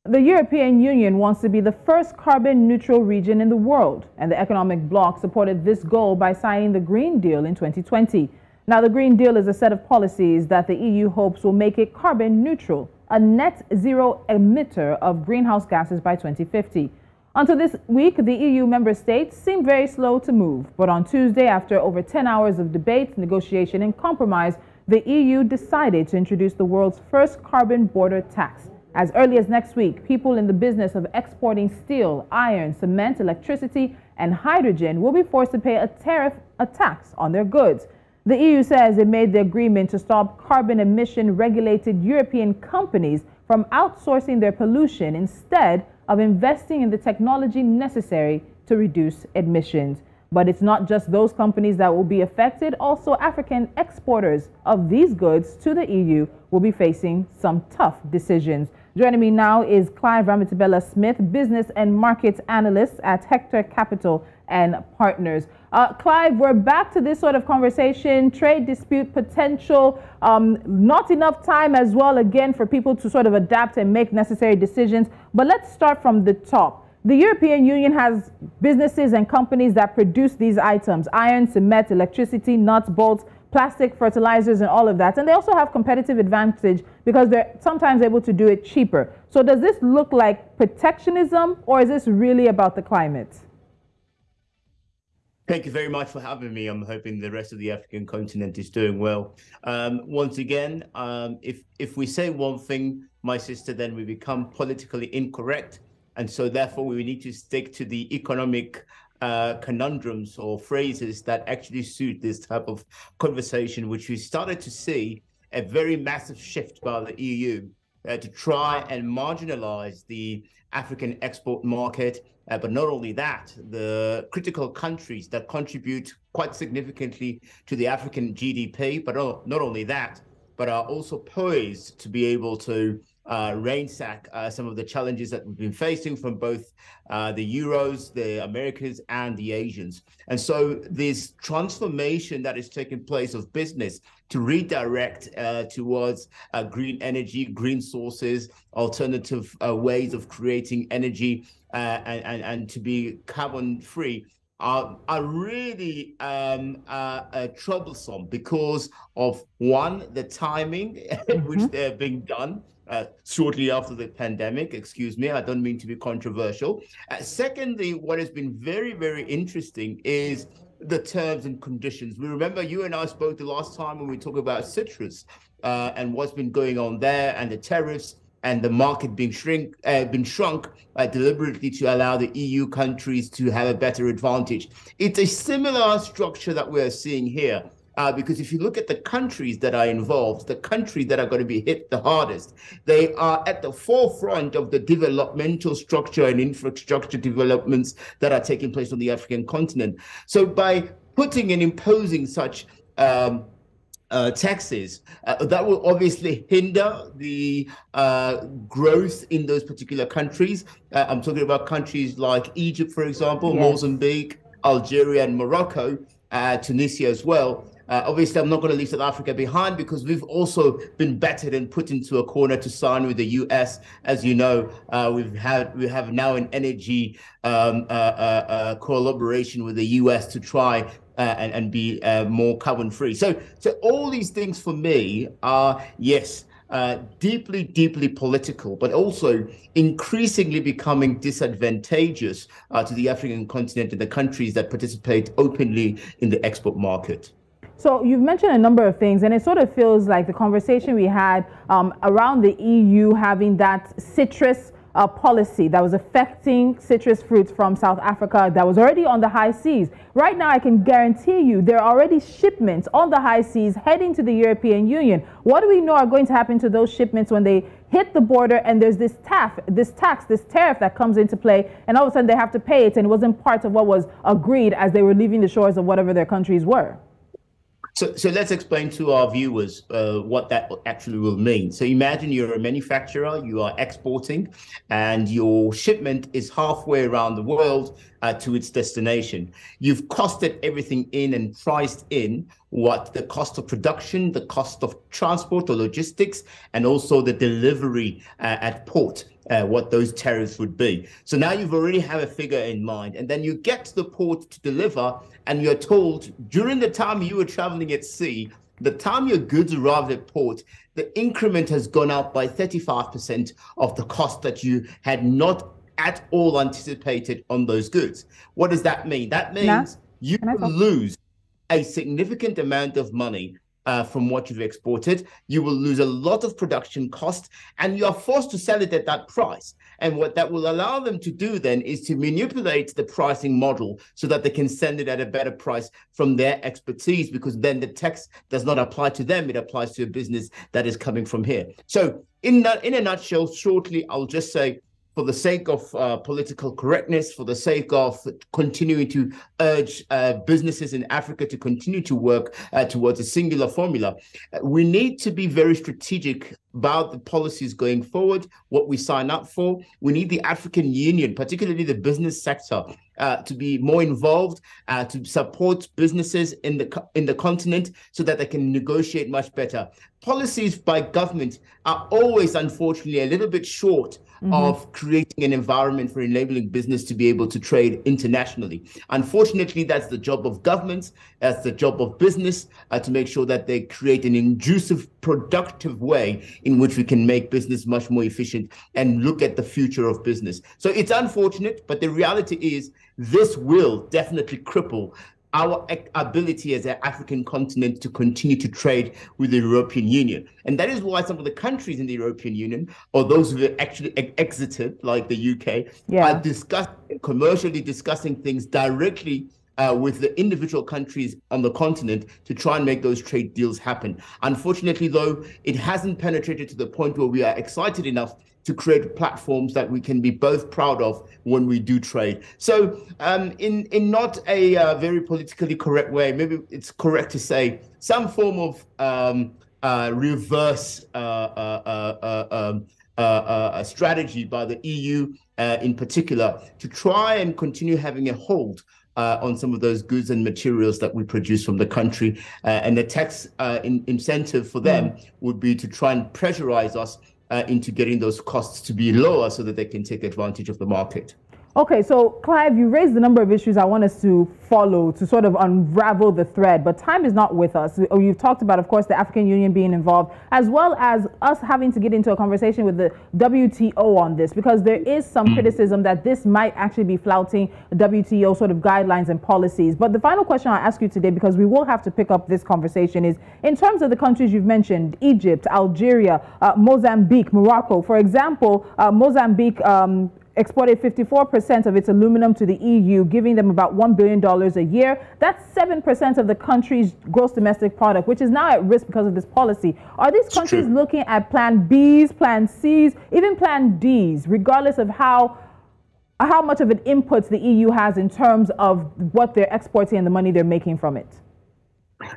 The European Union wants to be the first carbon neutral region in the world, and the economic bloc supported this goal by signing the Green Deal in 2020. Now, the Green Deal is a set of policies that the EU hopes will make it carbon neutral, a net zero emitter of greenhouse gases by 2050. Until this week, the EU member states seemed very slow to move. But on Tuesday, after over 10 hours of debate, negotiation, and compromise, the EU decided to introduce the world's first carbon border tax. As early as next week, people in the business of exporting steel, iron, cement, electricity, and hydrogen will be forced to pay a tax on their goods. The EU says it made the agreement to stop carbon emission regulated European companies from outsourcing their pollution instead of investing in the technology necessary to reduce emissions. But it's not just those companies that will be affected. Also, African exporters of these goods to the EU will be facing some tough decisions. Joining me now is Clive Ramitabella Smith, business and markets analyst at Hector Capital and Partners. Clive, we're back to this sort of conversation, trade dispute potential, not enough time as well, again, for people to sort of adapt and make necessary decisions. But let's start from the top. The European Union has businesses and companies that produce these items: iron, cement, electricity, nuts, bolts, plastic, fertilizers, and all of that. And they also have competitive advantage because they're sometimes able to do it cheaper. So does this look like protectionism, or is this really about the climate? Thank you very much for having me. I'm hoping the rest of the African continent is doing well. Once again, if we say one thing, my sister, then we become politically incorrect. And so therefore, we need to stick to the economic conundrums or phrases that actually suit this type of conversation, which we started to see a very massive shift by the EU to try and marginalize the African export market. But not only that, the critical countries that contribute quite significantly to the African GDP, but not only that, but are also poised to be able to ransack some of the challenges that we've been facing from both the Euros, the Americas, and the Asians. And so this transformation that is taking place of business to redirect towards green energy, green sources, alternative ways of creating energy, and to be carbon free are really troublesome because of, one, the timing in which they're being done. Shortly after the pandemic, excuse me, I don't mean to be controversial. Secondly, what has been very, very interesting is the terms and conditions. We remember you and I spoke the last time when we talked about citrus and what's been going on there, and the tariffs and the market being shrunk deliberately to allow the EU countries to have a better advantage. It's a similar structure that we're seeing here. Because if you look at the countries that are involved, the countries that are going to be hit the hardest, they are at the forefront of the developmental structure and infrastructure developments that are taking place on the African continent. So by putting and imposing such taxes, that will obviously hinder the growth in those particular countries. I'm talking about countries like Egypt, for example, yes, Mozambique, Algeria, and Morocco, Tunisia as well. Obviously, I'm not going to leave South Africa behind because we've also been battered and put into a corner to sign with the US. As you know, we have now an energy collaboration with the US to try and be more carbon free. So all these things for me are, yes, deeply, deeply political, but also increasingly becoming disadvantageous to the African continent and the countries that participate openly in the export market. So you've mentioned a number of things, and it sort of feels like the conversation we had around the EU having that citrus policy that was affecting citrus fruits from South Africa that was already on the high seas. Right now, I can guarantee you there are already shipments on the high seas heading to the European Union. What do we know are going to happen to those shipments when they hit the border and there's this tariff that comes into play, and all of a sudden they have to pay it, and it wasn't part of what was agreed as they were leaving the shores of whatever their countries were? So let's explain to our viewers what that actually will mean. So imagine you're a manufacturer, you are exporting, and your shipment is halfway around the world to its destination. You've costed everything in and priced in what the cost of production, the cost of transport or logistics, and also the delivery at port, what those tariffs would be. So now you've already have a figure in mind, and then you get to the port to deliver, and you're told during the time you were traveling at sea, the time your goods arrived at port, the increment has gone up by 35% of the cost that you had not at all anticipated on those goods. What does that mean? That means you will lose a significant amount of money from what you've exported. You will lose a lot of production cost, and you are forced to sell it at that price. And what that will allow them to do then is to manipulate the pricing model so that they can send it at a better price from their expertise, because then the tax does not apply to them. It applies to a business that is coming from here. So in a nutshell, shortly, I'll just say, for the sake of political correctness, for the sake of continuing to urge businesses in Africa to continue to work towards a singular formula, we need to be very strategic about the policies going forward, what we sign up for. We need the African Union, particularly the business sector, to be more involved, to support businesses in the continent so that they can negotiate much better. Policies by government are always, unfortunately, a little bit short of creating an environment for enabling business to be able to trade internationally. Unfortunately, that's the job of governments, that's the job of business, to make sure that they create an inducive, productive way in which we can make business much more efficient and look at the future of business. So it's unfortunate, but the reality is this will definitely cripple our ability as an African continent to continue to trade with the European Union. And that is why some of the countries in the European Union, or those who have actually exited, like the UK, are commercially discussing things directly with the individual countries on the continent to try and make those trade deals happen. Unfortunately, though, it hasn't penetrated to the point where we are excited enough to create platforms that we can be both proud of when we do trade. So in not a very politically correct way, maybe it's correct to say some form of reverse strategy by the EU in particular to try and continue having a hold on some of those goods and materials that we produce from the country. And the tax incentive for them would be to try and pressurize us into getting those costs to be lower so that they can take advantage of the market. Okay, so Clive, you raised a number of issues I want us to follow to sort of unravel the thread, but time is not with us. You've talked about, of course, the African Union being involved, as well as us having to get into a conversation with the WTO on this, because there is some criticism that this might actually be flouting WTO sort of guidelines and policies. But the final question I'll ask you today, because we will have to pick up this conversation, is in terms of the countries you've mentioned, Egypt, Algeria, Mozambique, Morocco. For example, Mozambique exported 54% of its aluminum to the EU, giving them about $1 billion a year. That's 7% of the country's gross domestic product, which is now at risk because of this policy. Are these countries looking at plan Bs, plan Cs, even plan Ds, regardless of how much of an input the EU has in terms of what they're exporting and the money they're making from it?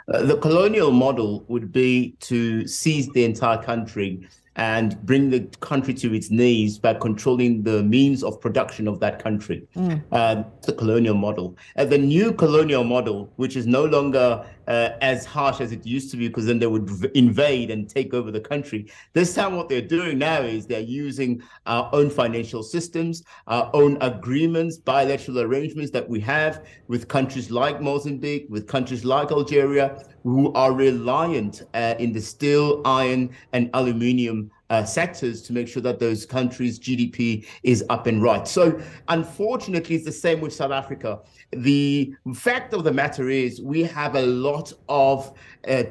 The colonial model would be to seize the entire country and bring the country to its knees by controlling the means of production of that country. The colonial model. The new colonial model, which is no longer as harsh as it used to be, because then they would invade and take over the country. This time what they're doing now is they're using our own financial systems, our own agreements, bilateral arrangements that we have with countries like Mozambique, with countries like Algeria, who are reliant in the steel, iron, and aluminium sectors to make sure that those countries' GDP is up and right. So unfortunately, it's the same with South Africa. The fact of the matter is we have a lot of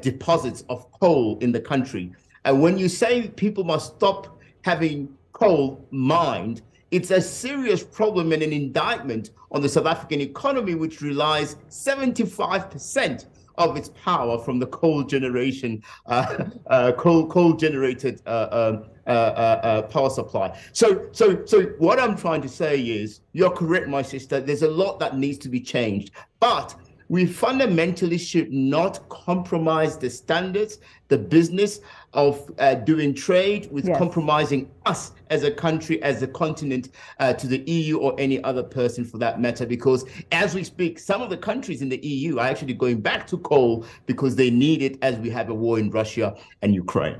deposits of coal in the country. And when you say people must stop having coal mined, it's a serious problem and an indictment on the South African economy, which relies 75% of its power from the coal generation, coal-generated power supply. So what I'm trying to say is, you're correct, my sister. There's a lot that needs to be changed, but we fundamentally should not compromise the standards, the business of doing trade with compromising us as a country, as a continent, to the EU or any other person for that matter. Because as we speak, some of the countries in the EU are actually going back to coal because they need it as we have a war in Russia and Ukraine.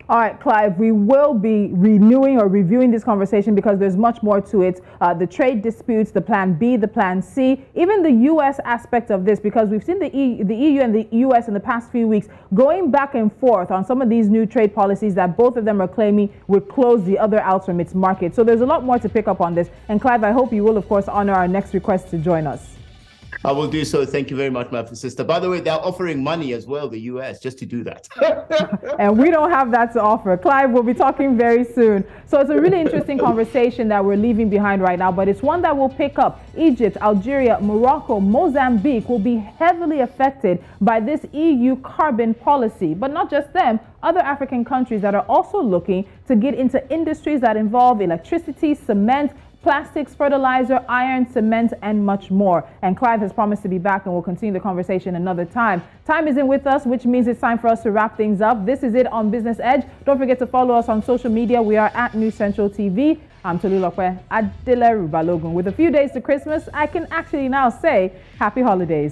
All right, Clive, we will be renewing or reviewing this conversation because there's much more to it. The trade disputes, the Plan B, the Plan C, even the U.S. aspect of this, because we've seen the EU and the U.S. in the past few weeks going back and forth on some of these new trade policies that both of them are claiming would close the other out from its market. So there's a lot more to pick up on this. And Clive, I hope you will, of course, honor our next request to join us. I will do so. Thank you very much, my sister. By the way, they're offering money as well, the U.S., just to do that. And we don't have that to offer. Clive, we'll be talking very soon. So it's a really interesting conversation that we're leaving behind right now, but it's one that will pick up. Egypt, Algeria, Morocco, Mozambique will be heavily affected by this EU carbon policy. But not just them, other African countries that are also looking to get into industries that involve electricity, cement, plastics, fertilizer, iron, cement, and much more. And Clive has promised to be back, and we'll continue the conversation another time. Time isn't with us, which means it's time for us to wrap things up. This is it on Business Edge. Don't forget to follow us on social media. We are at News Central TV. I'm Tolulokwe Adele Rubalogun. With a few days to Christmas, I can actually now say happy holidays.